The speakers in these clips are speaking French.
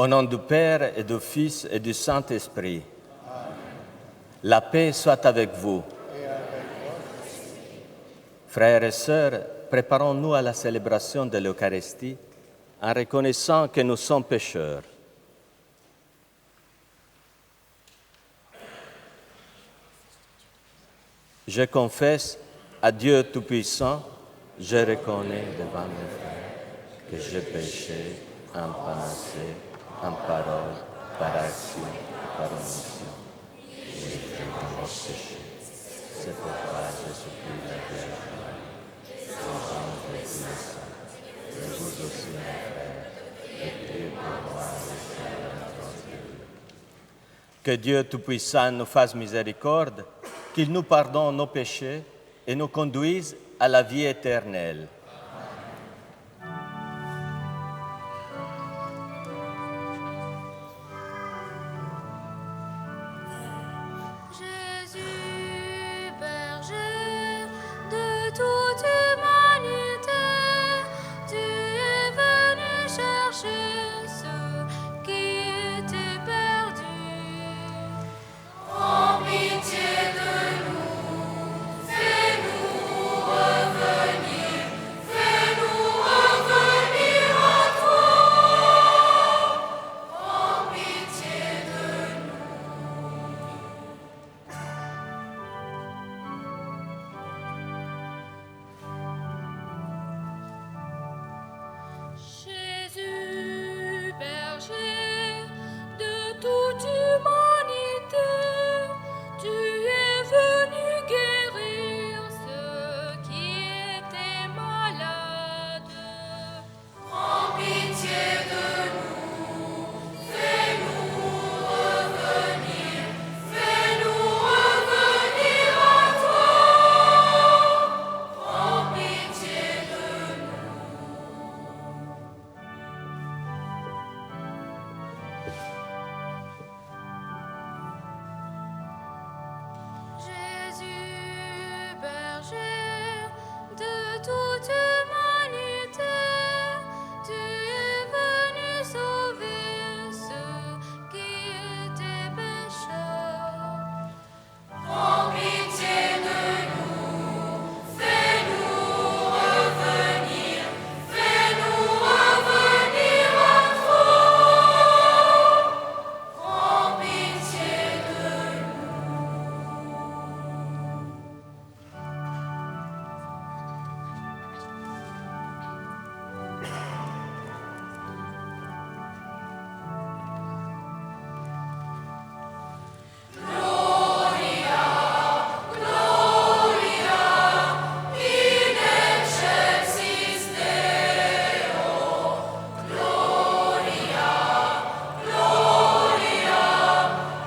Au nom du Père et du Fils et du Saint-Esprit. La paix soit avec vous. Frères et sœurs, préparons-nous à la célébration de l'Eucharistie en reconnaissant que nous sommes pécheurs. Je confesse à Dieu Tout-Puissant, je reconnais devant mes frères que j'ai péché en pensée, en parole, par action, par omission. J'ai fait mon péché. C'est pourquoi je supplie la Vierge Marie, les anges et tous les saints, et vous aussi, mes frères, et priez pour moi et pour la grâce de Dieu. Que Dieu Tout-Puissant nous fasse miséricorde, qu'il nous pardonne nos péchés et nous conduise à la vie éternelle. Jésus, berger de toute humanité, tu es venu chercher ceux qui étaient perdus. En pitié de nous, fais-nous revenir à toi. En pitié de nous. Jésus, berger de toute humanité, tu es venu guérir ceux qui étaient malades. En pitié de nous, fais-nous revenir à toi. En pitié de nous. Jésus, berger de toute humanité, tu es venu sauver ceux qui étaient pécheurs. En pitié de nous, fais-nous revenir à toi. En pitié de nous. In excelsis Deo,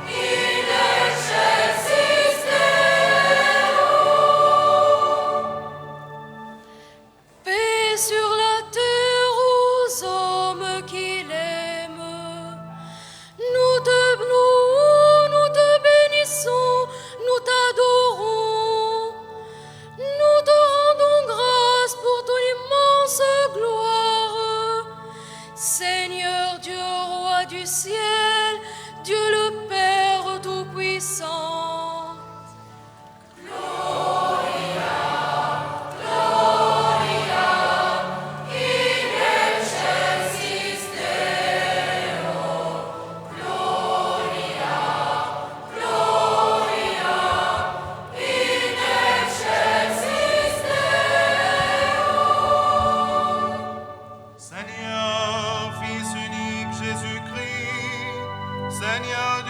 in excelsis Deo. Paix sur la terre aux hommes qui l'aiment. Nous te bénissons, nous t'adorons. Nous te rendons grâce pour ton immense gloire. Seigneur Dieu, roi du ciel, Dieu le Père Tout-Puissant. In excelsis Deo, in excelsis Deo. Seigneur, Fils unique Jésus-Christ, Seigneur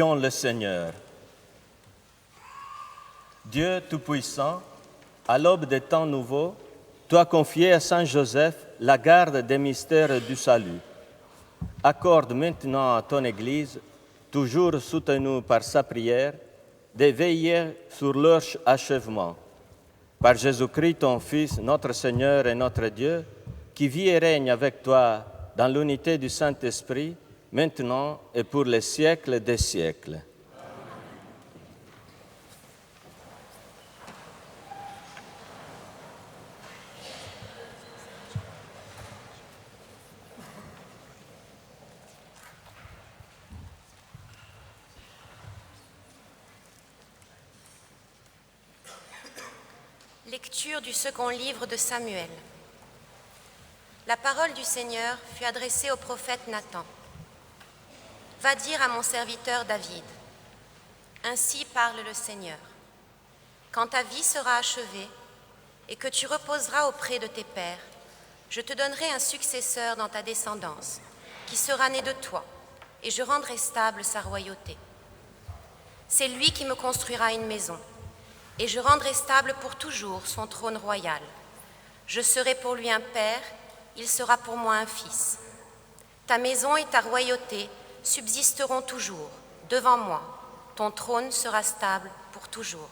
Prions le Seigneur. Dieu Tout-Puissant, à l'aube des temps nouveaux, tu as confié à Saint Joseph la garde des mystères du salut. Accorde maintenant à ton Église, toujours soutenue par sa prière, de veiller sur leur achèvement. Par Jésus-Christ, ton Fils, notre Seigneur et notre Dieu, qui vit et règne avec toi dans l'unité du Saint-Esprit, maintenant et pour les siècles des siècles. Lecture du second livre de Samuel. La parole du Seigneur fut adressée au prophète Nathan. Va dire à mon serviteur David, ainsi parle le Seigneur. Quand ta vie sera achevée et que tu reposeras auprès de tes pères, je te donnerai un successeur dans ta descendance, qui sera né de toi, et je rendrai stable sa royauté. C'est lui qui me construira une maison, et je rendrai stable pour toujours son trône royal. Je serai pour lui un père, il sera pour moi un fils. Ta maison et ta royauté subsisteront toujours devant moi. Ton trône sera stable pour toujours.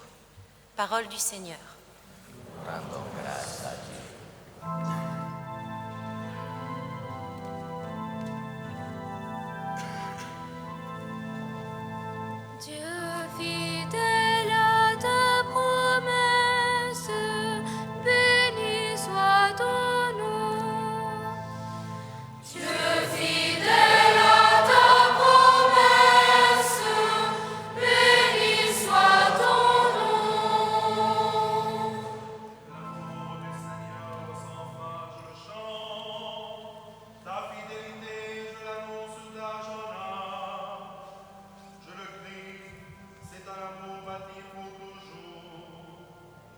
Parole du Seigneur. Rendons grâce à Dieu. Dieu fidèle à ta promesse, béni soit ton nom. Dieu fidèle à ta promesse, béni soit ton nom. L'amour du Seigneur sans fin, je le chante. Ta fidélité, je l'annonce toute la journée. Je le crie, c'est un amour bâti pour toujours.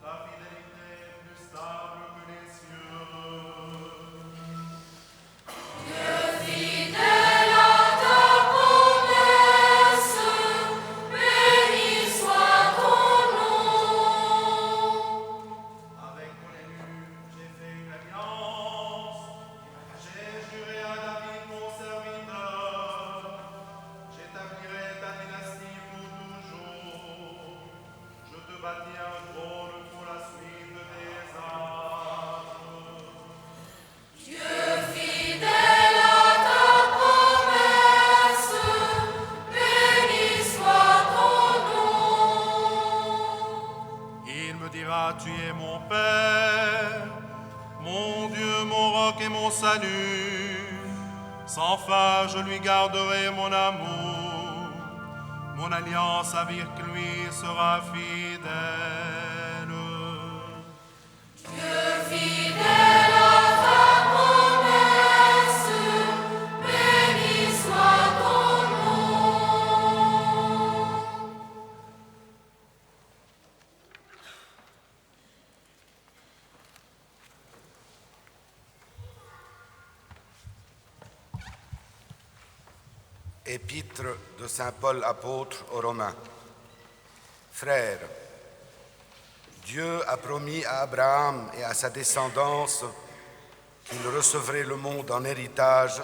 Ta fidélité est plus stable que les cieux. Fidèle à ta promesse, béni soit ton nom. Avec mon élu, j'ai fait une alliance. J'ai juré à David mon serviteur. J'établirai ta dynastie pour toujours. Je te bâtis un trône pour la suite des âges. Dieu fidèle à ta promesse, béni soit ton nom. Il me dira, tu es mon Père, mon Dieu, mon roc et mon salut. Sans fin, je lui garderai mon amour. Mon alliance avec lui sera fidèle. Dieu fidèle à ta promesse, béni soit ton nom. Épître de Saint Paul apôtre aux Romains. Frères, Dieu a promis à Abraham et à sa descendance qu'il recevrait le monde en héritage,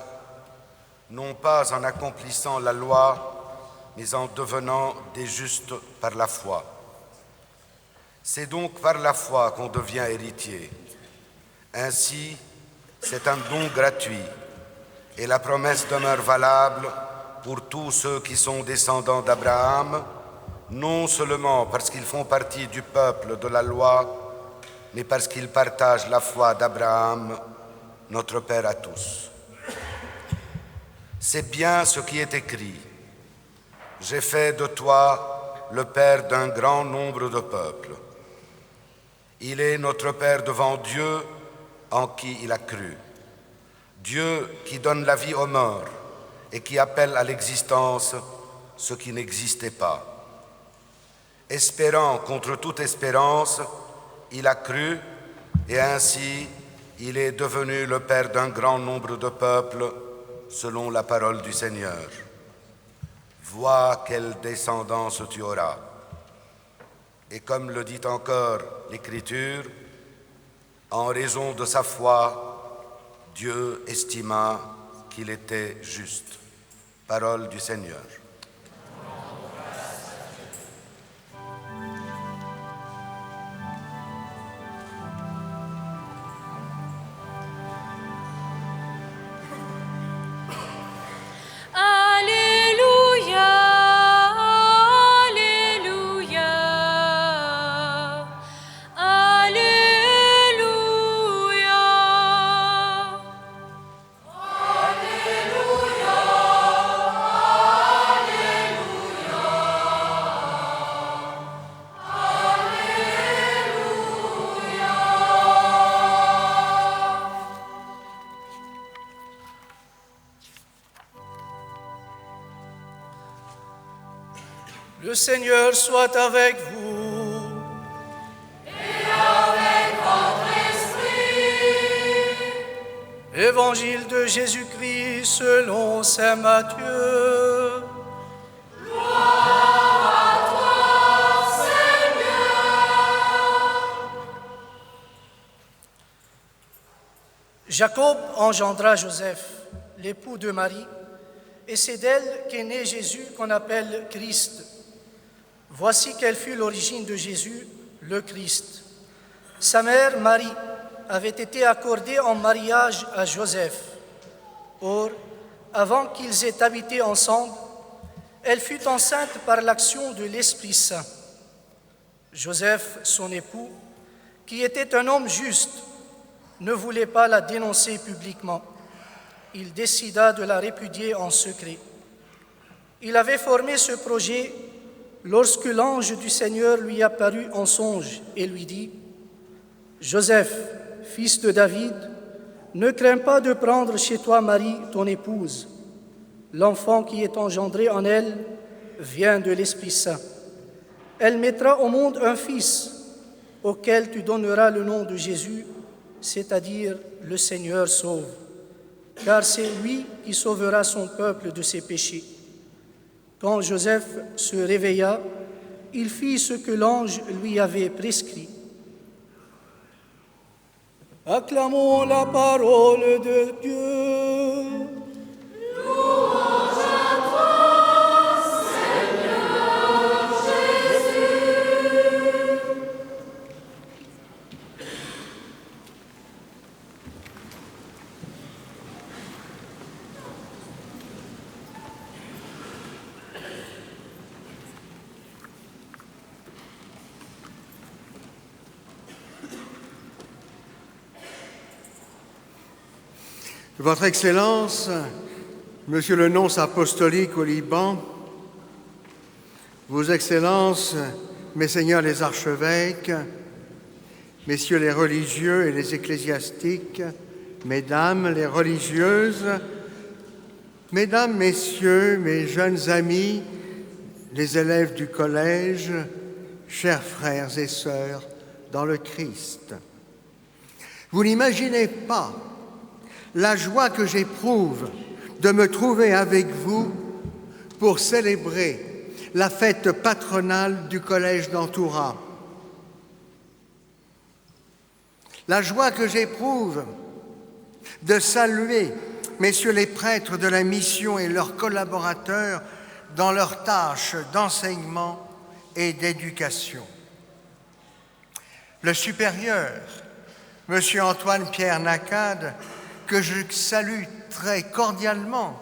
non pas en accomplissant la loi, mais en devenant des justes par la foi. C'est donc par la foi qu'on devient héritier. Ainsi, c'est un don gratuit, et la promesse demeure valable pour tous ceux qui sont descendants d'Abraham, non seulement parce qu'ils font partie du peuple de la loi, mais parce qu'ils partagent la foi d'Abraham, notre Père à tous. C'est bien ce qui est écrit. J'ai fait de toi le Père d'un grand nombre de peuples. Il est notre Père devant Dieu en qui il a cru. Dieu qui donne la vie aux morts et qui appelle à l'existence ce qui n'existait pas. Espérant contre toute espérance, il a cru et ainsi il est devenu le Père d'un grand nombre de peuples selon la parole du Seigneur. vois quelle descendance tu auras. Et comme le dit encore l'Écriture, en raison de sa foi, Dieu estima qu'il était juste. Parole du Seigneur. Le Seigneur soit avec vous. Et avec votre esprit. Évangile de Jésus-Christ selon saint Matthieu. Gloire à toi, Seigneur. Jacob engendra Joseph, l'époux de Marie, et c'est d'elle qu'est né Jésus qu'on appelle Christ. Voici quelle fut l'origine de Jésus, le Christ. Sa mère, Marie, avait été accordée en mariage à Joseph. Or, avant qu'ils aient habité ensemble, elle fut enceinte par l'action de l'Esprit Saint. Joseph, son époux, qui était un homme juste, ne voulait pas la dénoncer publiquement. Il décida de la répudier en secret. Il avait formé ce projet lorsque l'ange du Seigneur lui apparut en songe et lui dit « Joseph, fils de David, ne crains pas de prendre chez toi Marie, ton épouse. L'enfant qui est engendré en elle vient de l'Esprit Saint. Elle mettra au monde un fils auquel tu donneras le nom de Jésus, c'est-à-dire le Seigneur sauve, car c'est lui qui sauvera son peuple de ses péchés. » Quand Joseph se réveilla, il fit ce que l'ange lui avait prescrit. Acclamons la parole de Dieu. Louange à toi, Seigneur Jésus. Votre Excellence, Monsieur le nonce apostolique au Liban, Vos Excellences, Messeigneurs les archevêques, Messieurs les religieux et les ecclésiastiques, Mesdames les religieuses, Mesdames, Messieurs, mes jeunes amis, les élèves du collège, chers frères et sœurs dans le Christ. Vous n'imaginez pas la joie que j'éprouve de me trouver avec vous pour célébrer la fête patronale du collège d'Antoura. La joie que j'éprouve de saluer messieurs les prêtres de la mission et leurs collaborateurs dans leurs tâches d'enseignement et d'éducation. Le supérieur, monsieur Antoine-Pierre Nacade, que je salue très cordialement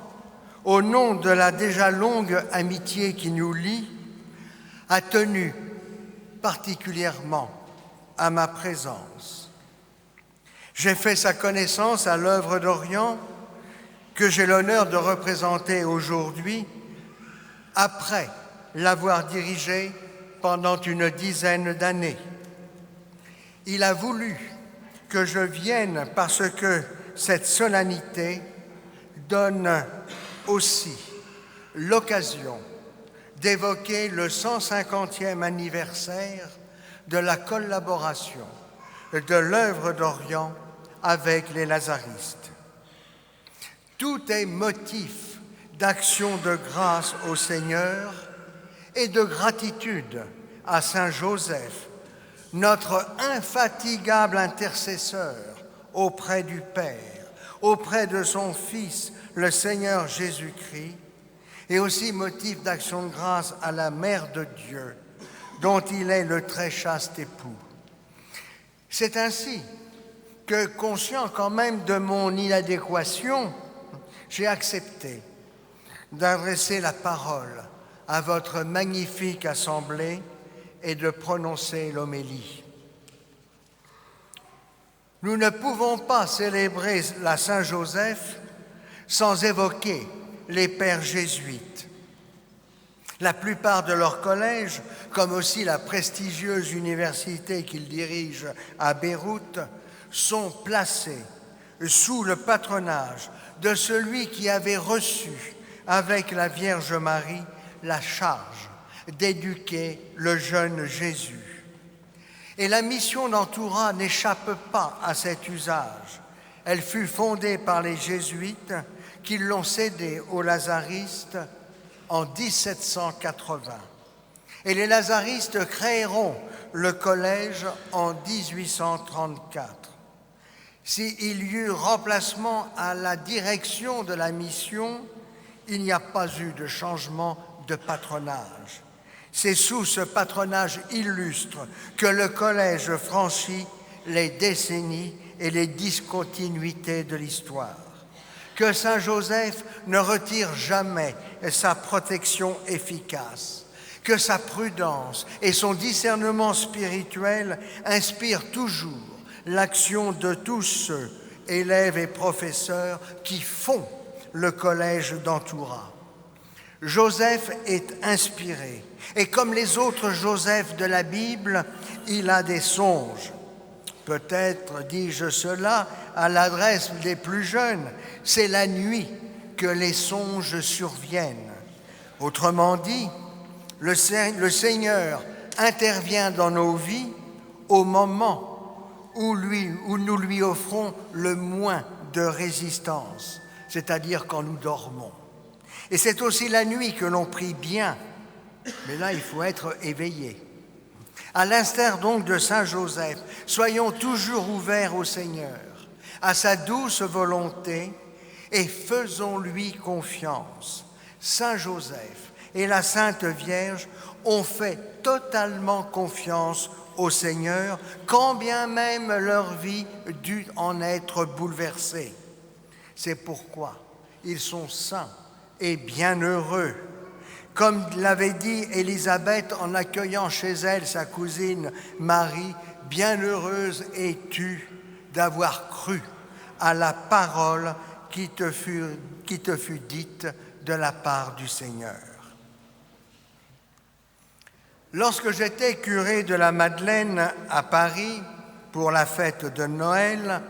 au nom de la déjà longue amitié qui nous lie, a tenu particulièrement à ma présence. J'ai fait sa connaissance à l'œuvre d'Orient que j'ai l'honneur de représenter aujourd'hui après l'avoir dirigée pendant une dizaine d'années. Il a voulu que je vienne parce que cette solennité donne aussi l'occasion d'évoquer le 150e anniversaire de la collaboration de l'œuvre d'Orient avec les lazaristes. Tout est motif d'action de grâce au Seigneur et de gratitude à Saint Joseph, notre infatigable intercesseur auprès du Père, auprès de son Fils, le Seigneur Jésus-Christ, et aussi motif d'action de grâce à la Mère de Dieu, dont il est le très chaste époux. C'est ainsi que, conscient quand même de mon inadéquation, j'ai accepté d'adresser la parole à votre magnifique assemblée et de prononcer l'homélie. Nous ne pouvons pas célébrer la Saint-Joseph sans évoquer les pères jésuites. La plupart de leurs collèges, comme aussi la prestigieuse université qu'ils dirigent à Beyrouth, sont placés sous le patronage de celui qui avait reçu avec la Vierge Marie la charge d'éduquer le jeune Jésus. Et la mission d'Antoura n'échappe pas à cet usage. Elle fut fondée par les jésuites qui l'ont cédée aux lazaristes en 1780. Et les lazaristes créeront le collège en 1834. S'il y eut remplacement à la direction de la mission, il n'y a pas eu de changement de patronage. C'est sous ce patronage illustre que le collège franchit les décennies et les discontinuités de l'histoire. Que Saint Joseph ne retire jamais sa protection efficace, que sa prudence et son discernement spirituel inspirent toujours l'action de tous ceux, élèves et professeurs, qui font le collège d'Antoura. Joseph est inspiré, et comme les autres Joseph de la Bible, il a des songes. Peut-être dis-je cela à l'adresse des plus jeunes, c'est la nuit que les songes surviennent. Autrement dit, le Seigneur intervient dans nos vies au moment où nous lui offrons le moins de résistance, c'est-à-dire quand nous dormons. Et c'est aussi la nuit que l'on prie bien, mais là il faut être éveillé. À l'instar donc de Saint Joseph, soyons toujours ouverts au Seigneur, à sa douce volonté, et faisons-lui confiance. Saint Joseph et la Sainte Vierge ont fait totalement confiance au Seigneur, quand bien même leur vie dut en être bouleversée. C'est pourquoi ils sont saints et bienheureux. Comme l'avait dit Élisabeth en accueillant chez elle sa cousine Marie, « Bienheureuse es-tu d'avoir cru à la parole qui te fut dite de la part du Seigneur. » Lorsque j'étais curé de la Madeleine à Paris pour la fête de Noël,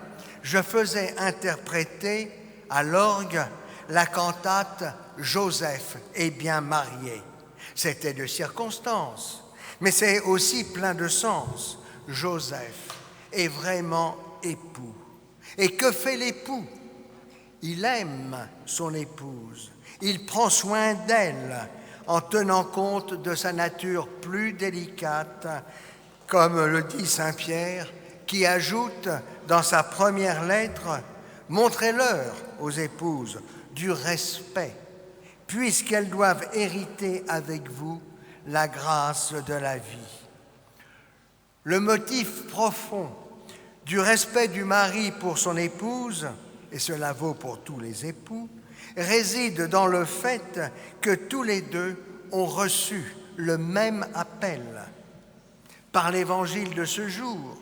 je faisais interpréter à l'orgue la cantate « Joseph est bien marié ». C'était de circonstance, mais c'est aussi plein de sens. Joseph est vraiment époux. Et que fait l'époux? Il aime son épouse. Il prend soin d'elle en tenant compte de sa nature plus délicate, comme le dit saint Pierre, qui ajoute dans sa première lettre « Montrez-leur aux épouses du respect, puisqu'elles doivent hériter avec vous la grâce de la vie. » Le motif profond du respect du mari pour son épouse, et cela vaut pour tous les époux, réside dans le fait que tous les deux ont reçu le même appel. Par l'évangile de ce jour,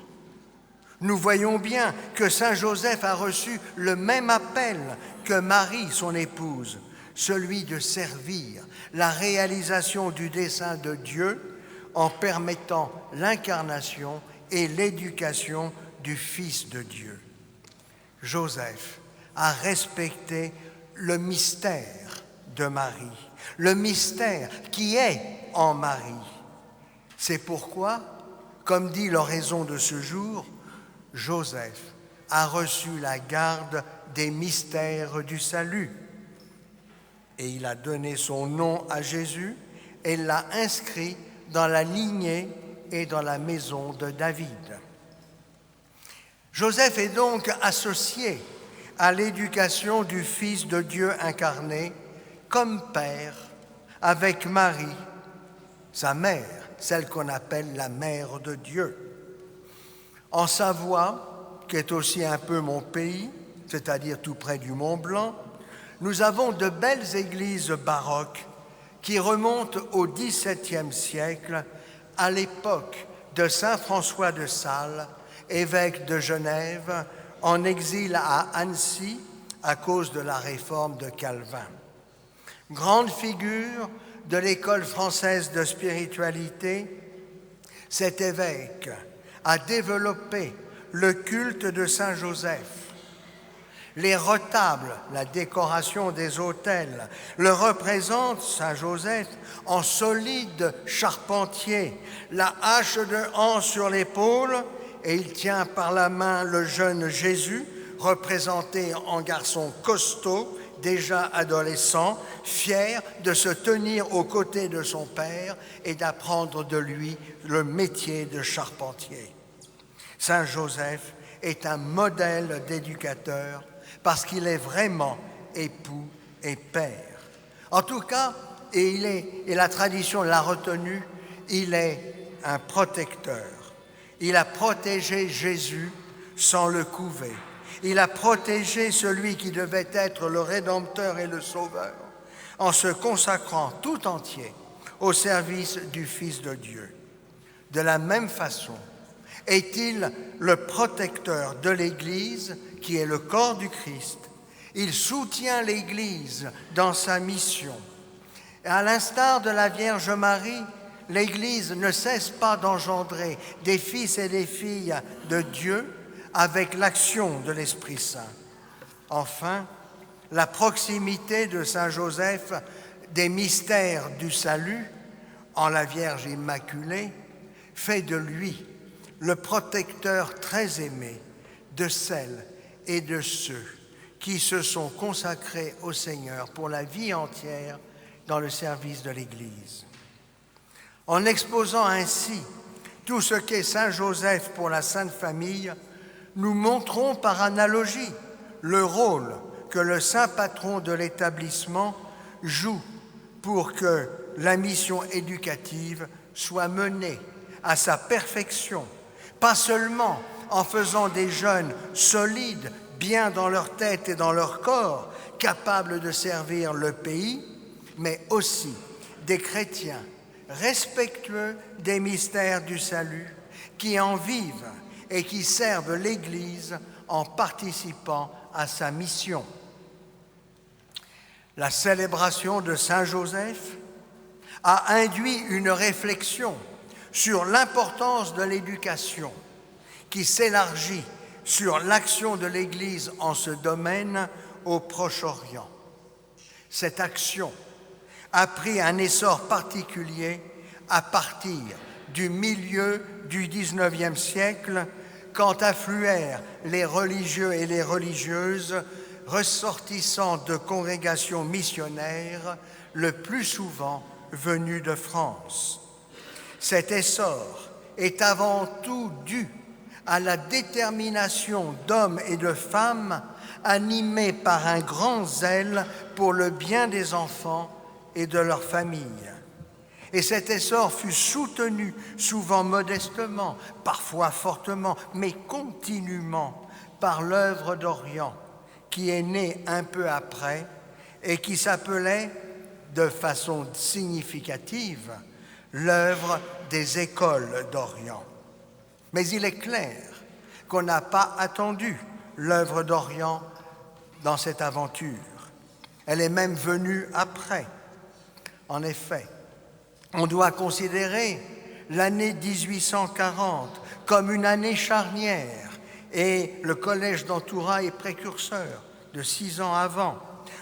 nous voyons bien que saint Joseph a reçu le même appel que Marie, son épouse, celui de servir la réalisation du dessein de Dieu en permettant l'incarnation et l'éducation du Fils de Dieu. Joseph a respecté le mystère de Marie, le mystère qui est en Marie. C'est pourquoi, comme dit l'oraison de ce jour, Joseph a reçu la garde des mystères du salut. Et il a donné son nom à Jésus et l'a inscrit dans la lignée et dans la maison de David. Joseph est donc associé à l'éducation du Fils de Dieu incarné comme père avec Marie, sa mère, celle qu'on appelle la mère de Dieu. En Savoie, qui est aussi un peu mon pays, c'est-à-dire tout près du Mont Blanc, nous avons de belles églises baroques qui remontent au XVIIe siècle, à l'époque de saint François de Sales, évêque de Genève, en exil à Annecy à cause de la réforme de Calvin. Grande figure de l'école française de spiritualité, cet évêque a développé le culte de Saint Joseph. Les retables, la décoration des autels, le représentent Saint Joseph en solide charpentier, la hache de Han sur l'épaule, et il tient par la main le jeune Jésus, représenté en garçon costaud, déjà adolescent, fier de se tenir aux côtés de son père et d'apprendre de lui le métier de charpentier. Saint Joseph est un modèle d'éducateur parce qu'il est vraiment époux et père. En tout cas, et la tradition l'a retenu, il est un protecteur. Il a protégé Jésus sans le couver. Il a protégé celui qui devait être le Rédempteur et le Sauveur en se consacrant tout entier au service du Fils de Dieu. De la même façon, est-il le protecteur de l'Église qui est le corps du Christ. Il soutient l'Église dans sa mission. Et à l'instar de la Vierge Marie, l'Église ne cesse pas d'engendrer des fils et des filles de Dieu avec l'action de l'Esprit Saint. Enfin, la proximité de Saint Joseph des mystères du salut en la Vierge Immaculée fait de lui le protecteur très aimé de celles et de ceux qui se sont consacrés au Seigneur pour la vie entière dans le service de l'Église. En exposant ainsi tout ce qu'est Saint Joseph pour la Sainte Famille, nous montrons par analogie le rôle que le saint patron de l'établissement joue pour que la mission éducative soit menée à sa perfection, pas seulement en faisant des jeunes solides, bien dans leur tête et dans leur corps, capables de servir le pays, mais aussi des chrétiens respectueux des mystères du salut, qui en vivent et qui servent l'Église en participant à sa mission. La célébration de Saint Joseph a induit une réflexion sur l'importance de l'éducation qui s'élargit sur l'action de l'Église en ce domaine au Proche-Orient. Cette action a pris un essor particulier à partir du milieu du XIXe siècle, quand affluèrent les religieux et les religieuses ressortissant de congrégations missionnaires, le plus souvent venus de France. Cet essor est avant tout dû à la détermination d'hommes et de femmes animés par un grand zèle pour le bien des enfants et de leurs familles. Et cet essor fut soutenu, souvent modestement, parfois fortement, mais continuellement, par l'œuvre d'Orient, qui est née un peu après et qui s'appelait, de façon significative, l'œuvre des écoles d'Orient. Mais il est clair qu'on n'a pas attendu l'œuvre d'Orient dans cette aventure. Elle est même venue après. En effet, on doit considérer l'année 1840 comme une année charnière et le collège d'Antoura est précurseur de 6 ans avant.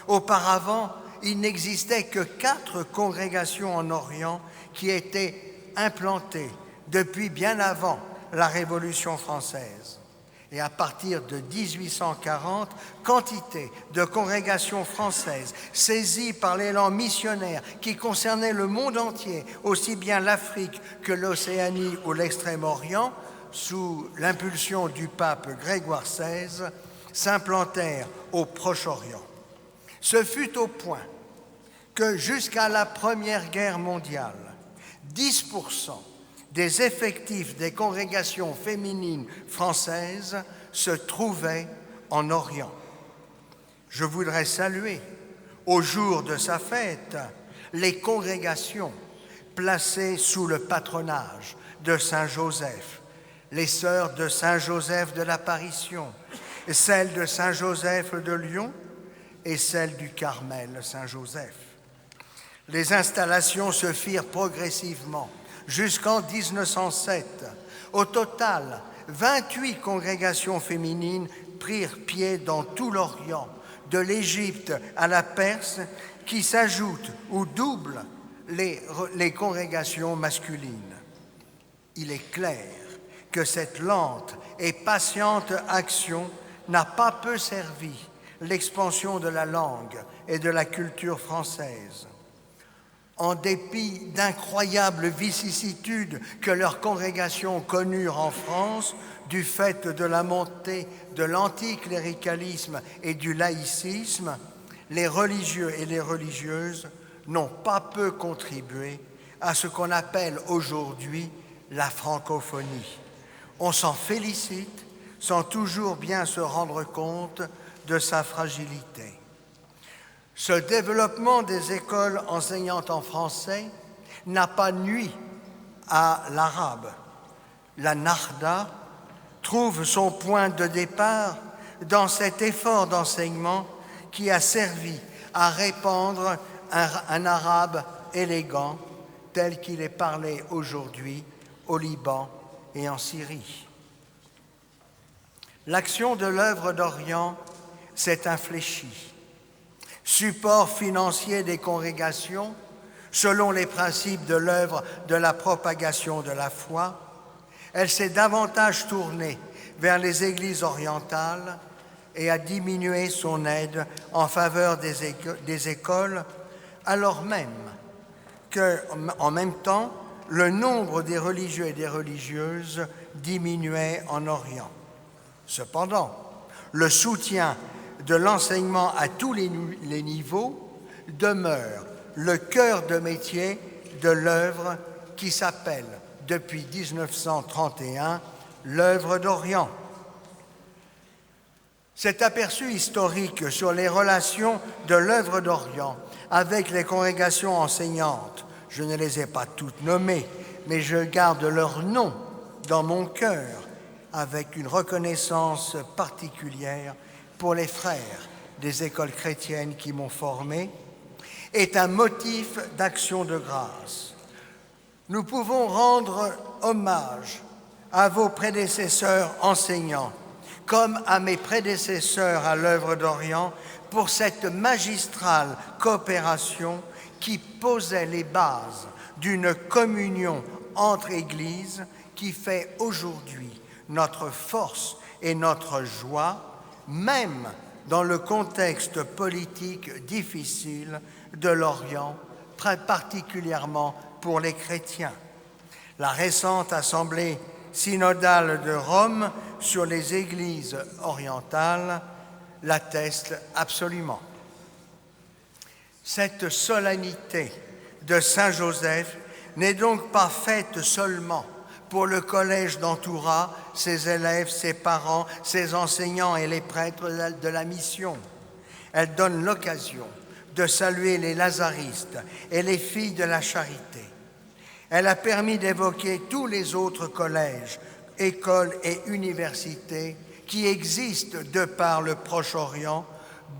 Auparavant, il n'existait que 4 congrégations en Orient qui étaient implantées depuis bien avant la Révolution française. Et à partir de 1840, quantité de congrégations françaises saisies par l'élan missionnaire qui concernait le monde entier, aussi bien l'Afrique que l'Océanie ou l'Extrême-Orient, sous l'impulsion du pape Grégoire XVI, s'implantèrent au Proche-Orient. Ce fut au point que jusqu'à la Première Guerre mondiale, 10% des effectifs des congrégations féminines françaises se trouvaient en Orient. Je voudrais saluer, au jour de sa fête, les congrégations placées sous le patronage de Saint Joseph, les sœurs de Saint Joseph de l'Apparition, celles de Saint Joseph de Lyon et celles du Carmel Saint-Joseph. Les installations se firent progressivement jusqu'en 1907. Au total, 28 congrégations féminines prirent pied dans tout l'Orient, de l'Égypte à la Perse, qui s'ajoutent ou doublent les congrégations masculines. Il est clair que cette lente et patiente action n'a pas peu servi l'expansion de la langue et de la culture française. En dépit d'incroyables vicissitudes que leurs congrégations connurent en France, du fait de la montée de l'anticléricalisme et du laïcisme, les religieux et les religieuses n'ont pas peu contribué à ce qu'on appelle aujourd'hui la francophonie. On s'en félicite sans toujours bien se rendre compte de sa fragilité. Ce développement des écoles enseignant en français n'a pas nui à l'arabe. La Nahda trouve son point de départ dans cet effort d'enseignement qui a servi à répandre un arabe élégant tel qu'il est parlé aujourd'hui au Liban et en Syrie. L'action de l'œuvre d'Orient s'est infléchie. Support financier des congrégations, selon les principes de l'œuvre de la propagation de la foi, elle s'est davantage tournée vers les églises orientales et a diminué son aide en faveur des écoles, alors même qu'en même temps, le nombre des religieux et des religieuses diminuait en Orient. Cependant, le soutien de l'enseignement à tous les niveaux demeure le cœur de métier de l'œuvre qui s'appelle, depuis 1931, l'œuvre d'Orient. Cet aperçu historique sur les relations de l'œuvre d'Orient avec les congrégations enseignantes, je ne les ai pas toutes nommées, mais je garde leurs noms dans mon cœur avec une reconnaissance particulière pour les frères des écoles chrétiennes qui m'ont formé, est un motif d'action de grâce. Nous pouvons rendre hommage à vos prédécesseurs enseignants, comme à mes prédécesseurs à l'œuvre d'Orient, pour cette magistrale coopération qui posait les bases d'une communion entre Églises qui fait aujourd'hui notre force et notre joie, même dans le contexte politique difficile de l'Orient, très particulièrement pour les chrétiens. La récente Assemblée synodale de Rome sur les églises orientales l'atteste absolument. Cette solennité de Saint Joseph n'est donc pas faite seulement pour le collège d'Antoura, ses élèves, ses parents, ses enseignants et les prêtres de la mission. Elle donne l'occasion de saluer les lazaristes et les filles de la charité. Elle a permis d'évoquer tous les autres collèges, écoles et universités qui existent de par le Proche-Orient,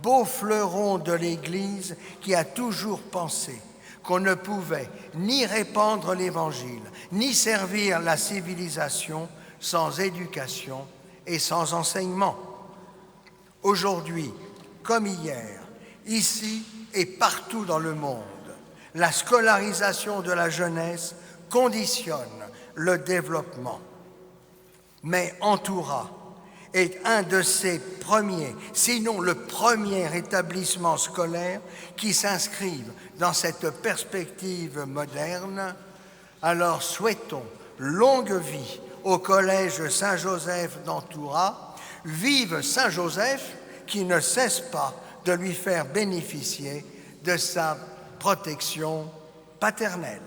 beaux fleurons de l'Église qui a toujours pensé qu'on ne pouvait ni répandre l'Évangile, ni servir la civilisation sans éducation et sans enseignement. Aujourd'hui, comme hier, ici et partout dans le monde, la scolarisation de la jeunesse conditionne le développement. Mais Antoura est un de ces premiers, sinon le premier établissement scolaire qui s'inscrive dans cette perspective moderne, alors souhaitons longue vie au Collège Saint-Joseph d'Antoura. Vive Saint-Joseph qui ne cesse pas de lui faire bénéficier de sa protection paternelle.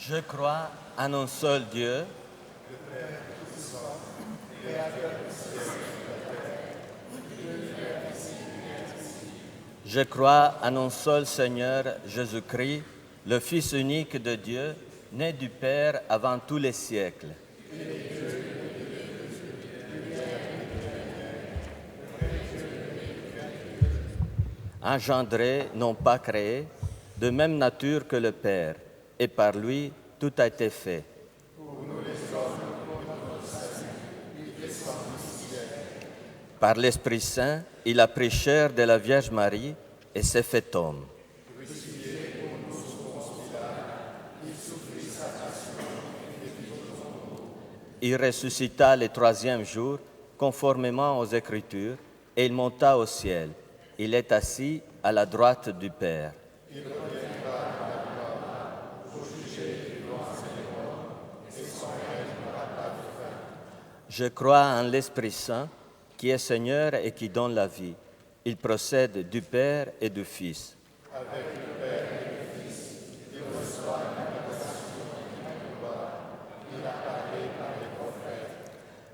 Je crois en un seul Dieu, je crois en un seul Seigneur, Jésus-Christ, le Fils unique de Dieu, né du Père avant tous les siècles. Engendré, non pas créé, de même nature que le Père, et par lui tout a été fait. Par l'Esprit Saint, il a pris chair de la Vierge Marie et s'est fait homme. Il ressuscita le troisième jour, conformément aux Écritures, et il monta au ciel. Il est assis à la droite du Père. Je crois en l'Esprit Saint, qui est Seigneur et qui donne la vie. Il procède du Père et du Fils. Avec le Père et le Fils, il reçoit l'imitation et la gloire. Il a parlé par les prophètes.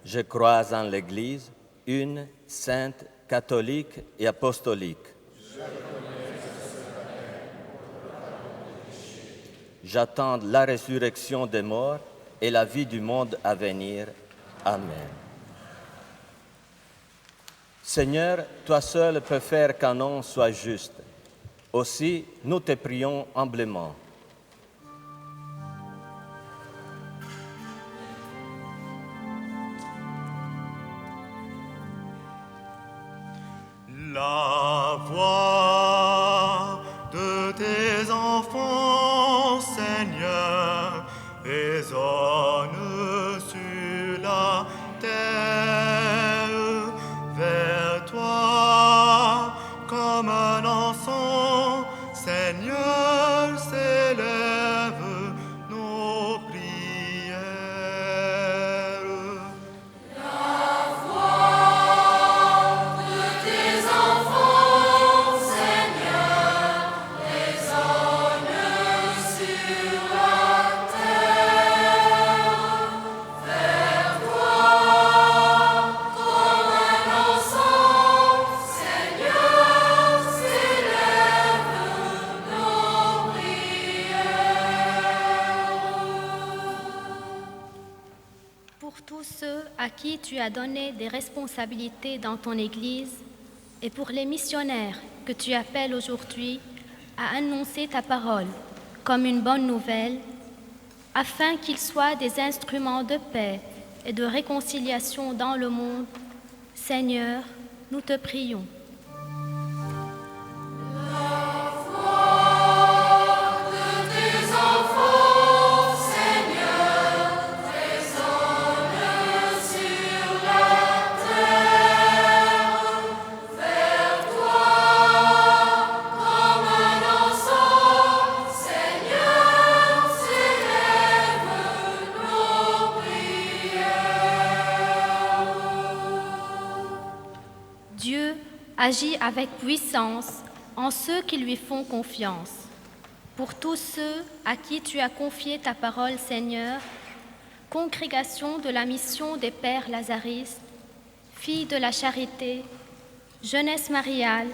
Je crois en l'Église, une, sainte, catholique et apostolique. Je reconnais ce baptême pour le pardon des péchés. J'attends la résurrection des morts et la vie du monde à venir. Amen. Seigneur, toi seul peux faire qu'un nom soit juste. Aussi, nous te prions humblement. La voix de tes enfants, Seigneur, résonne sur la terre. Vers toi, comme un enfant, Seigneur, s'élèvent nos prières. Pour tous ceux à qui tu as donné des responsabilités dans ton Église et pour les missionnaires que tu appelles aujourd'hui à annoncer ta parole comme une bonne nouvelle, afin qu'ils soient des instruments de paix et de réconciliation dans le monde, Seigneur, nous te prions. Dieu agit avec puissance en ceux qui lui font confiance. Pour tous ceux à qui tu as confié ta parole, Seigneur, congrégation de la mission des Pères Lazaristes, filles de la charité, jeunesse mariale,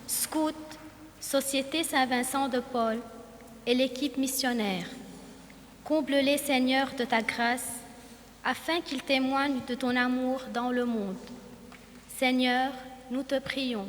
scouts, Société Saint-Vincent de Paul et l'équipe missionnaire. Comble-les, Seigneur, de ta grâce, afin qu'ils témoignent de ton amour dans le monde. Seigneur, nous te prions.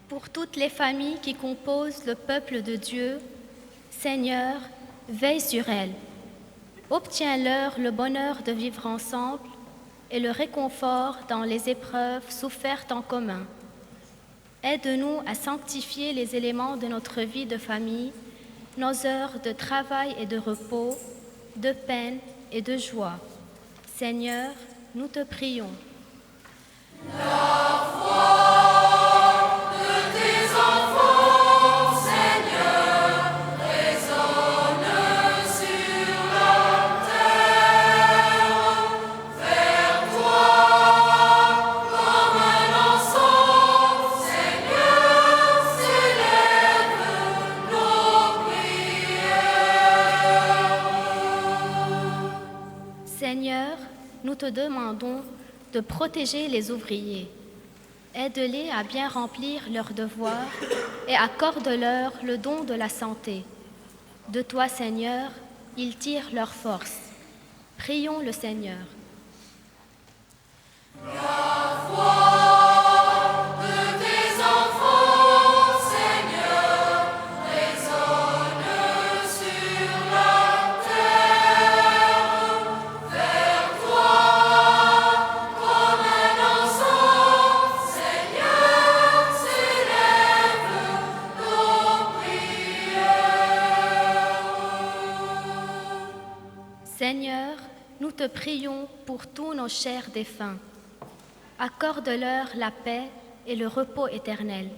Pour toutes les familles qui composent le peuple de Dieu, Seigneur, veille sur elles. Obtiens-leur le bonheur de vivre ensemble et le réconfort dans les épreuves souffertes en commun. Aide-nous à sanctifier les éléments de notre vie de famille, nos heures de travail et de repos, de peine et de joie. Seigneur, nous te prions. Seigneur, nous te demandons de protéger les ouvriers. Aide-les à bien remplir leurs devoirs et accorde-leur le don de la santé. De toi, Seigneur, ils tirent leur force. Prions le Seigneur. Seigneur, nous te prions pour tous nos chers défunts. Accorde-leur la paix et le repos éternel.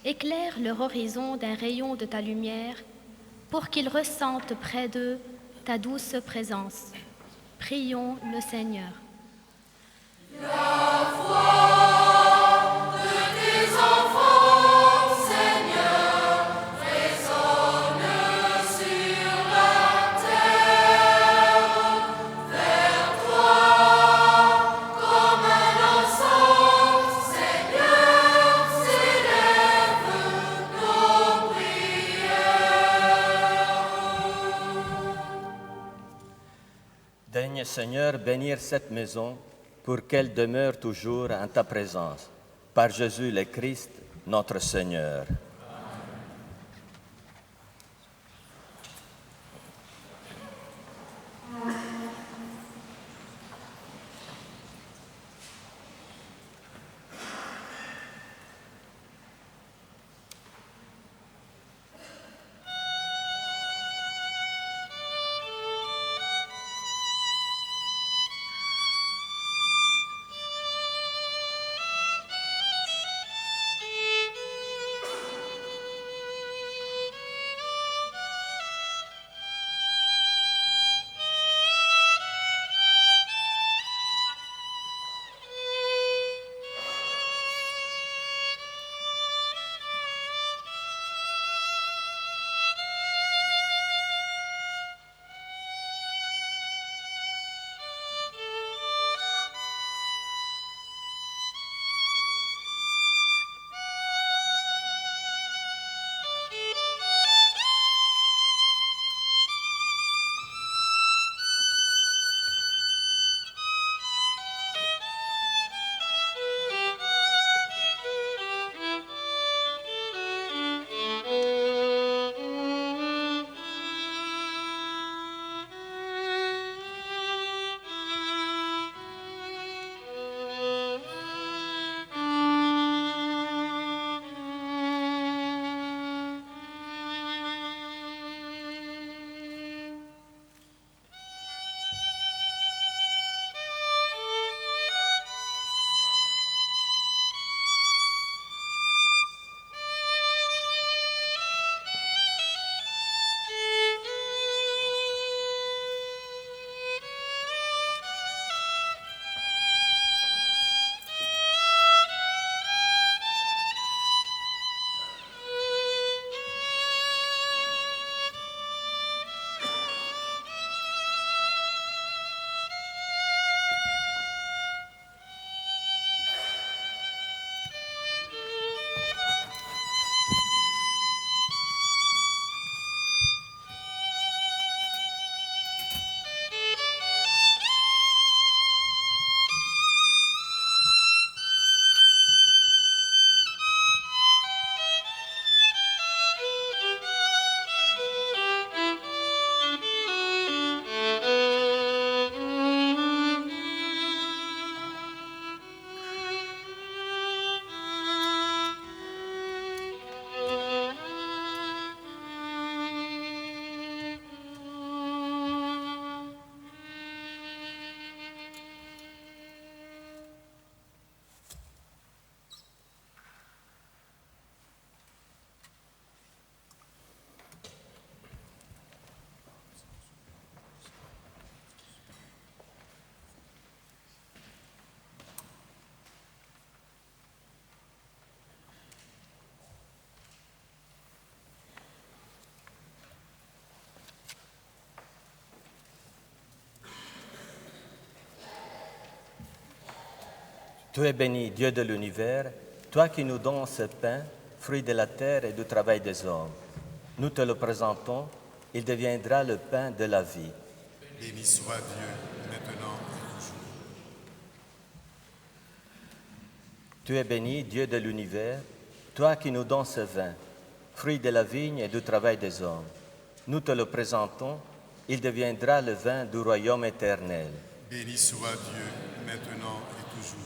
Éclaire leur horizon d'un rayon de ta lumière pour qu'ils ressentent près d'eux ta douce présence. Prions le Seigneur. Daigne, Seigneur, bénir cette maison pour qu'elle demeure toujours en ta présence. Par Jésus le Christ, notre Seigneur. Tu es béni, Dieu de l'univers, toi qui nous donnes ce pain, fruit de la terre et du travail des hommes. Nous te le présentons, il deviendra le pain de la vie. Béni soit Dieu, maintenant et toujours. Tu es béni, Dieu de l'univers, toi qui nous donnes ce vin, fruit de la vigne et du travail des hommes. Nous te le présentons, il deviendra le vin du royaume éternel. Béni soit Dieu, maintenant et toujours.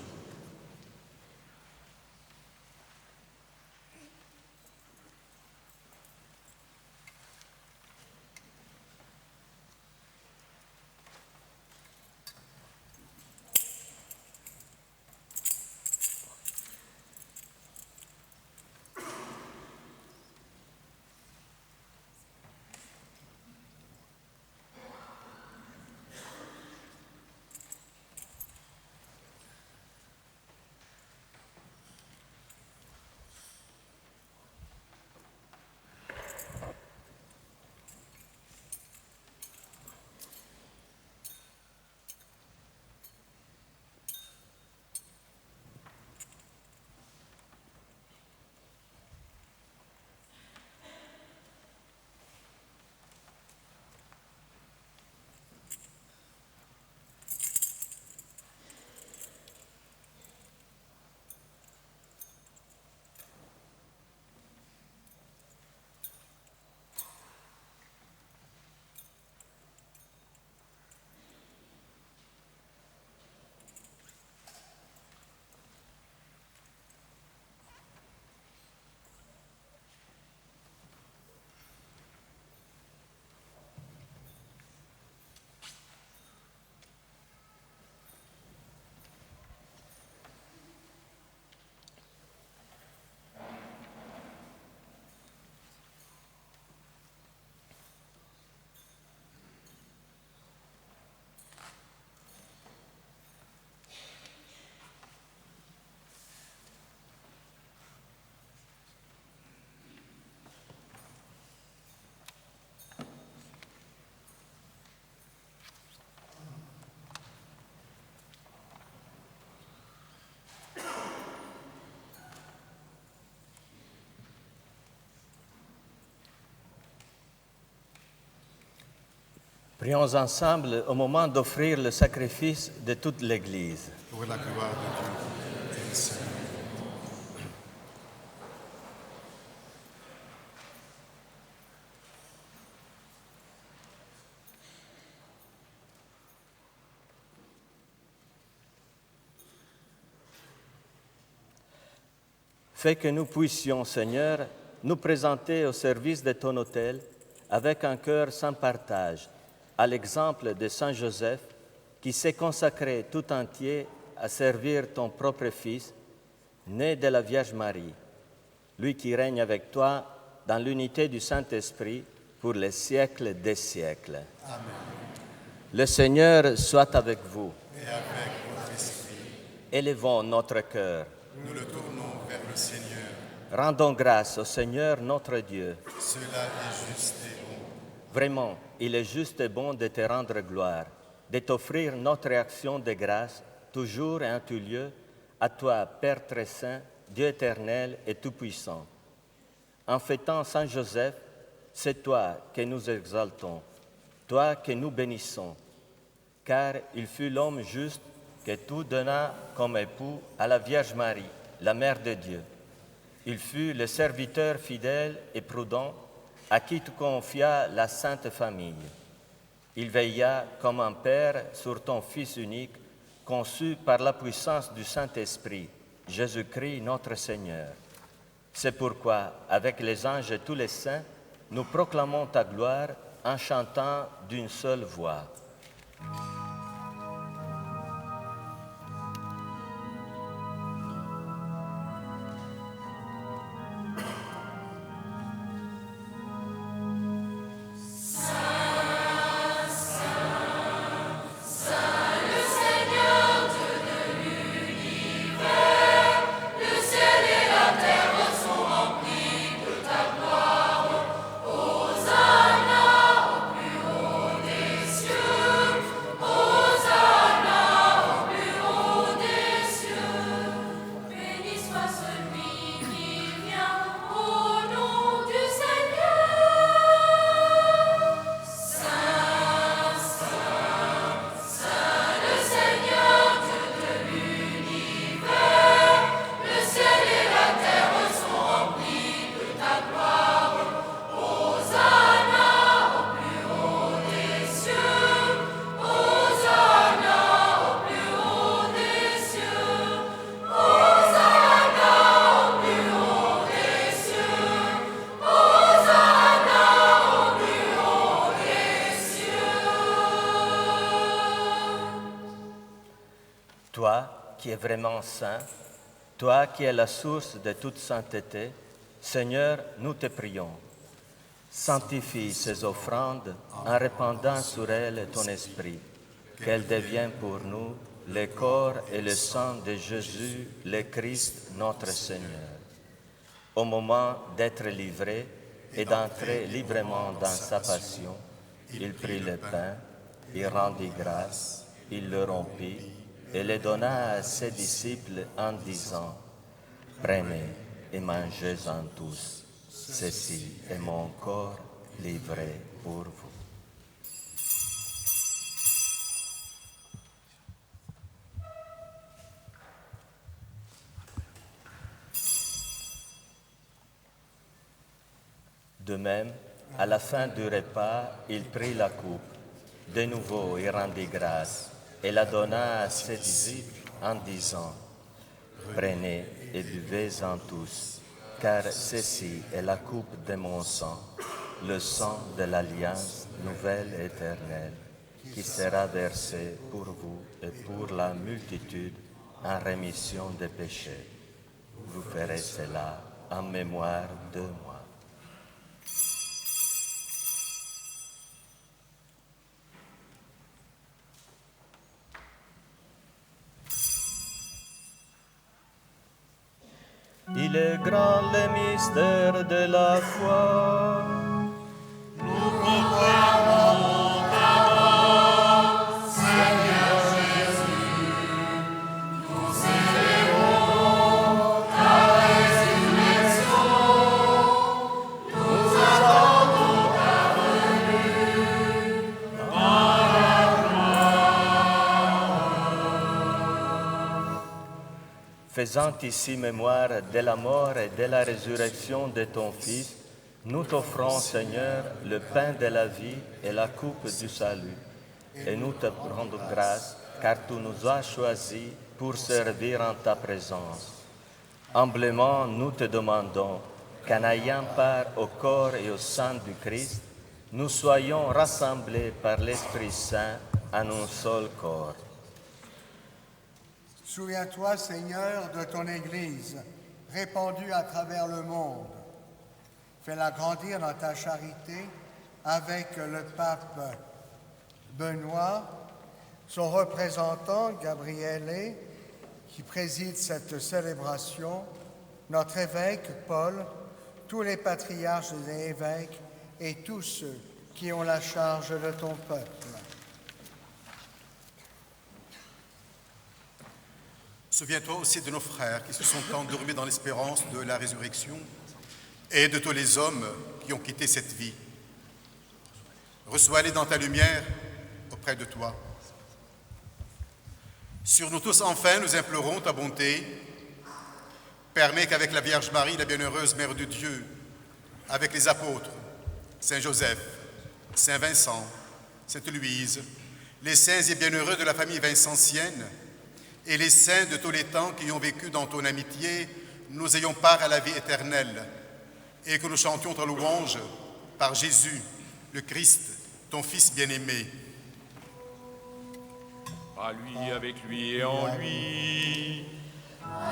Prions ensemble au moment d'offrir le sacrifice de toute l'Église. Pour la gloire de Dieu et le Seigneur. Fais que nous puissions, Seigneur, nous présenter au service de ton autel avec un cœur sans partage, à l'exemple de Saint Joseph, qui s'est consacré tout entier à servir ton propre Fils, né de la Vierge Marie, lui qui règne avec toi dans l'unité du Saint-Esprit pour les siècles des siècles. Amen. Le Seigneur soit avec vous. Et avec votre esprit, Élevons notre cœur. nous le tournons vers le Seigneur. Rendons grâce au Seigneur notre Dieu. Cela est juste et bon. Vraiment, il est juste et bon de te rendre gloire, de t'offrir notre action de grâce, toujours et en tout lieu, à toi, Père très saint, Dieu éternel et tout-puissant. En fêtant Saint Joseph, c'est toi que nous exaltons, toi que nous bénissons, car il fut l'homme juste que tout donna comme époux à la Vierge Marie, la Mère de Dieu. Il fut le serviteur fidèle et prudent à qui tu confias la Sainte Famille. Il veilla comme un père sur ton Fils unique, conçu par la puissance du Saint-Esprit, Jésus-Christ notre Seigneur. C'est pourquoi, avec les anges et tous les saints, nous proclamons ta gloire en chantant d'une seule voix. Hosanna au plus haut des cieux. soit celui qui vient au nom du Seigneur. Saint, Saint, Saint, le Seigneur, Dieu de l'univers, le ciel et la terre sont remplis de ta gloire. Hosanna au plus haut des cieux, Hosanna au plus haut des cieux, Hosanna au plus haut des cieux, Hosanna au plus haut des cieux. Toi qui es vraiment saint, toi qui es la source de toute sainteté, Seigneur, nous te prions. Sanctifie ces offrandes en répandant sur elles ton esprit, qu'elles deviennent pour nous le corps et le sang de Jésus, le Christ, notre Seigneur. Au moment d'être livré et d'entrer librement dans sa passion, il prit le pain, il rendit grâce, il le rompit et le donna à ses disciples en disant, « Prenez et mangez-en tous. Ceci est mon corps livré pour vous. » De même, à la fin du repas, il prit la coupe. De nouveau, il rendit grâce et la donna à ses disciples en disant, « Prenez et buvez-en tous, car ceci est la coupe de mon sang, le sang de l'alliance nouvelle et éternelle, qui sera versé pour vous et pour la multitude en rémission des péchés. Vous ferez cela en mémoire de moi. » Il est grand le mystère de la foi. Nous proclamons ta mort, Seigneur Jésus. Nous célébrons ta résurrection. Nous attendons ta venue dans la gloire. Faisant ici mémoire de la mort et de la résurrection de ton Fils, nous t'offrons, Seigneur, le pain de la vie et la coupe du salut. Et nous te rendons grâce, car tu nous as choisis pour servir en ta présence. Humblement, nous te demandons qu'en ayant part au corps et au sang du Christ, nous soyons rassemblés par l'Esprit Saint en un seul corps. Souviens-toi, Seigneur, de ton Église, répandue à travers le monde. Fais-la grandir dans ta charité avec le pape Benoît, son représentant Gabriele, qui préside cette célébration, notre évêque Paul, tous les patriarches et évêques et tous ceux qui ont la charge de ton peuple. Souviens-toi aussi de nos frères qui se sont endormis dans l'espérance de la résurrection et de tous les hommes qui ont quitté cette vie. Reçois-les dans ta lumière auprès de toi. Sur nous tous, enfin, nous implorons ta bonté. Permets qu'avec la Vierge Marie, la bienheureuse Mère de Dieu, avec les apôtres, Saint Joseph, Saint Vincent, Sainte Louise, les saints et bienheureux de la famille vincentienne, et les saints de tous les temps qui ont vécu dans ton amitié, nous ayons part à la vie éternelle, et que nous chantions ta louange par Jésus, le Christ, ton Fils bien-aimé. À lui, avec lui et en lui. À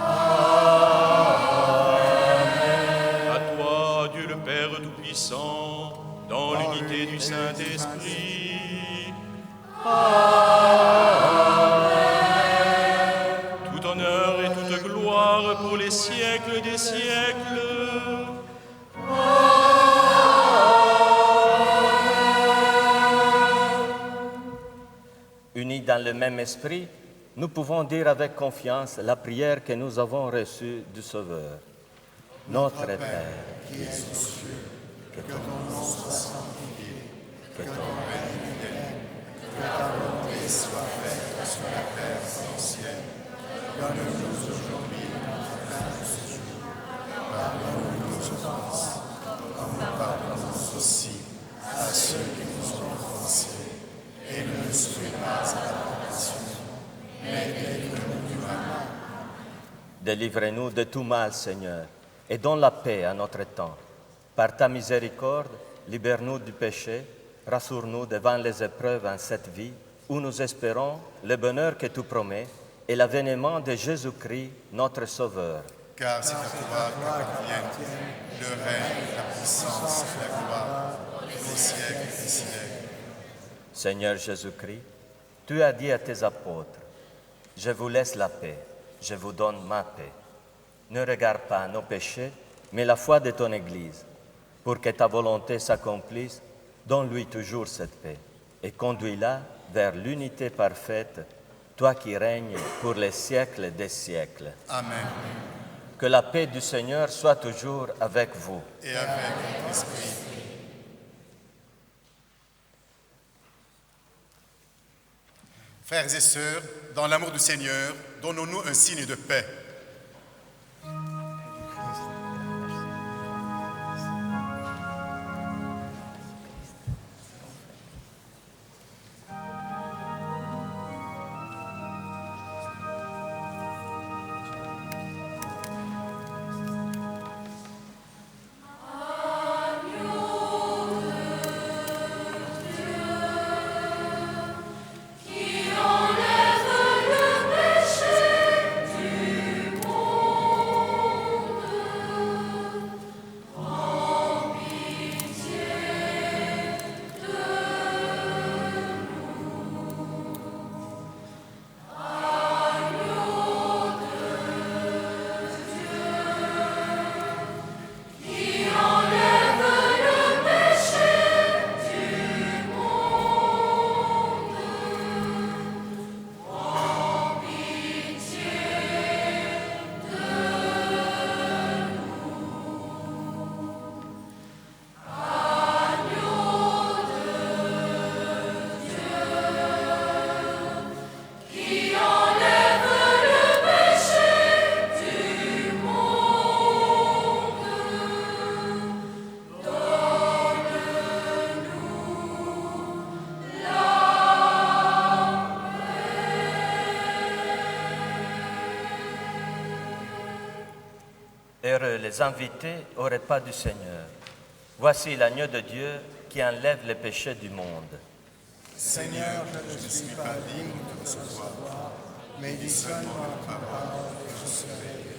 toi, Dieu le Père Tout-Puissant, dans l'unité du Saint-Esprit. Tout honneur et toute gloire pour les siècles des siècles. Unis dans le même esprit, nous pouvons dire avec confiance la prière que nous avons reçue du Sauveur. Notre Père, qui es aux cieux, que ton nom soit sanctifié, que ton règne vienne, que ta volonté soit faite sur la terre comme au ciel. Donne-nous aujourd'hui notre pain de ce jour. Pardonne-nous nos offenses, comme nous pardonnons aussi à ceux qui nous ont offensés. Et ne nous soumets pas à la tentation, mais délivre-nous du mal. Délivrez-nous de tout mal, Seigneur, et donne la paix à notre temps. Par ta miséricorde, libère-nous du péché, rassure-nous devant les épreuves en cette vie, où nous espérons le bonheur que tu promets et l'avènement de Jésus-Christ, notre Sauveur. Car c'est à toi qu'appartiennent le règne, la puissance et la gloire, au siècle des siècles. Seigneur Jésus-Christ, tu as dit à tes apôtres, « Je vous laisse la paix, je vous donne ma paix. Ne regarde pas nos péchés, mais la foi de ton Église. Pour que ta volonté s'accomplisse, donne-lui toujours cette paix et conduis-la vers l'unité parfaite, toi qui règnes pour les siècles des siècles. » Amen. Que la paix du Seigneur soit toujours avec vous. Et avec votre esprit. Frères et sœurs, dans l'amour du Seigneur, donnons-nous un signe de paix. Heureux les invités au repas du Seigneur. Voici l'agneau de Dieu qui enlève les péchés du monde. Seigneur, je ne suis pas digne de recevoir, mais dis seulement la parole et je serai guéri.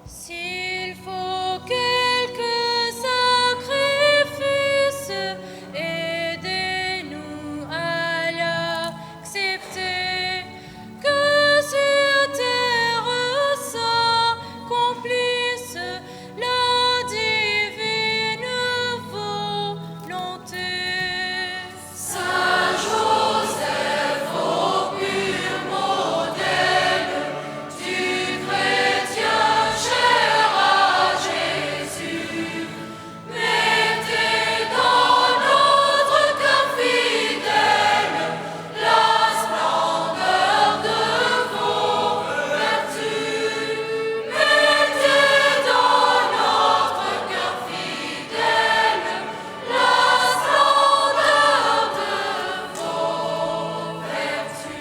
S'il faut quelques sacrifices, aidez-nous à l'accepter. Que sur terre s'accomplisse la divine volonté. Saint Joseph, ô pur modèle du chrétien cher à Jésus, mettez dans notre cœur fidèle la splendeur de vos vertus. Mettez dans notre cœur fidèle la splendeur de vos vertus.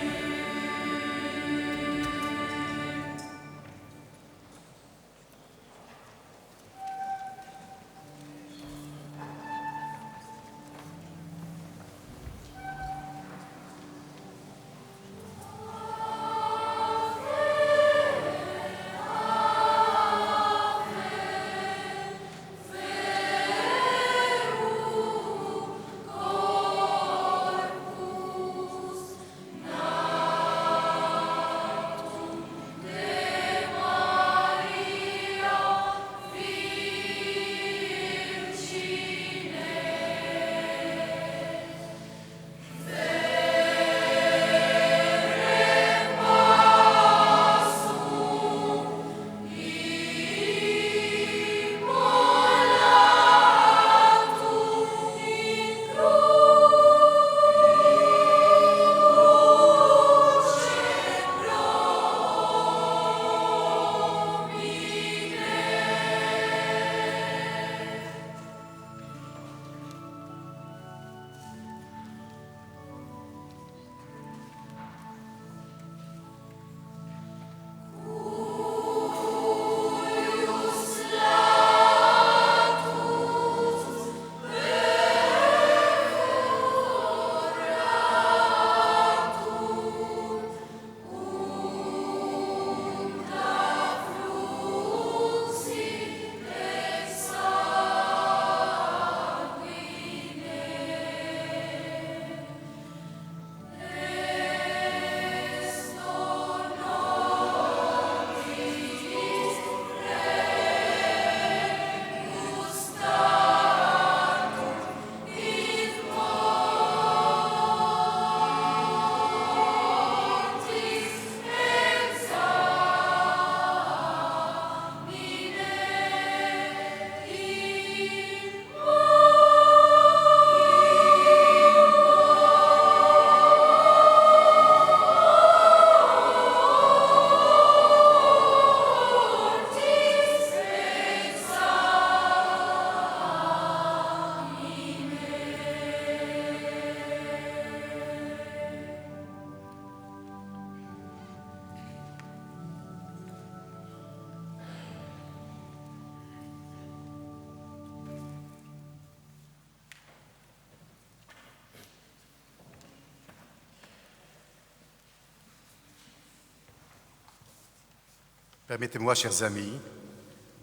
Permettez-moi, chers amis,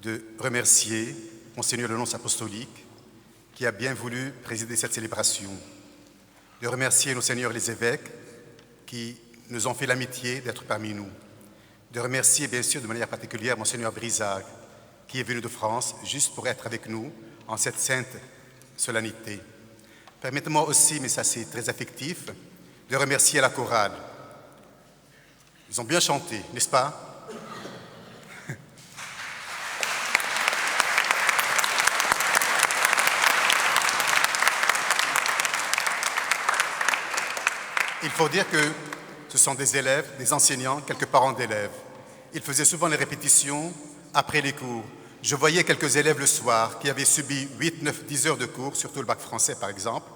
de remercier Monseigneur le nonce apostolique qui a bien voulu présider cette célébration, de remercier nos seigneurs les évêques qui nous ont fait l'amitié d'être parmi nous, de remercier bien sûr de manière particulière Monseigneur Brizard qui est venu de France juste pour être avec nous en cette sainte solennité. Permettez-moi aussi, mais ça c'est très affectif, de remercier la chorale. Ils ont bien chanté, n'est-ce pas? Il faut dire que ce sont des élèves, des enseignants, quelques parents d'élèves. Ils faisaient souvent les répétitions après les cours. Je voyais quelques élèves le soir qui avaient subi 8, 9, 10 heures de cours, surtout le bac français par exemple,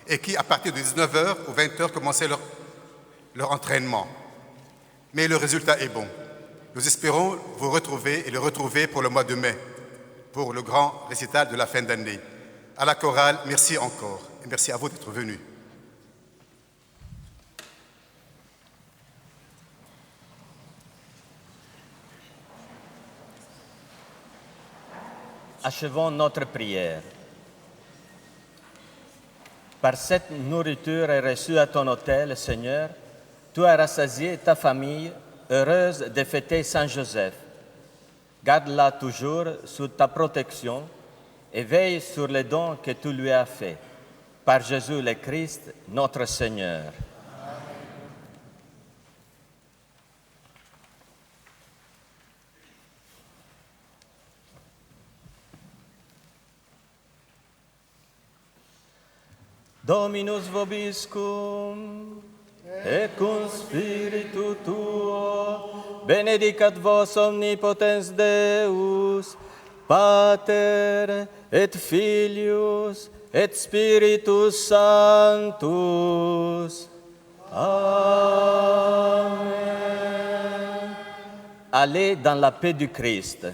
et qui, à partir de 19h ou 20h, commençaient leur entraînement. Mais le résultat est bon. Nous espérons vous retrouver et le retrouver pour le mois de mai, pour le grand récital de la fin d'année. À la chorale, merci encore et merci à vous d'être venus. achevons notre prière. Par cette nourriture reçue à ton autel, Seigneur, tu as rassasié ta famille, heureuse de fêter Saint Joseph. Garde-la toujours sous ta protection et veille sur les dons que tu lui as faits. Par Jésus le Christ, notre Seigneur. Dominus vobiscum, et cum spiritu tuo, benedicat vos omnipotens Deus, Pater et Filius et Spiritus Sanctus. Amen. Allez dans la paix du Christ.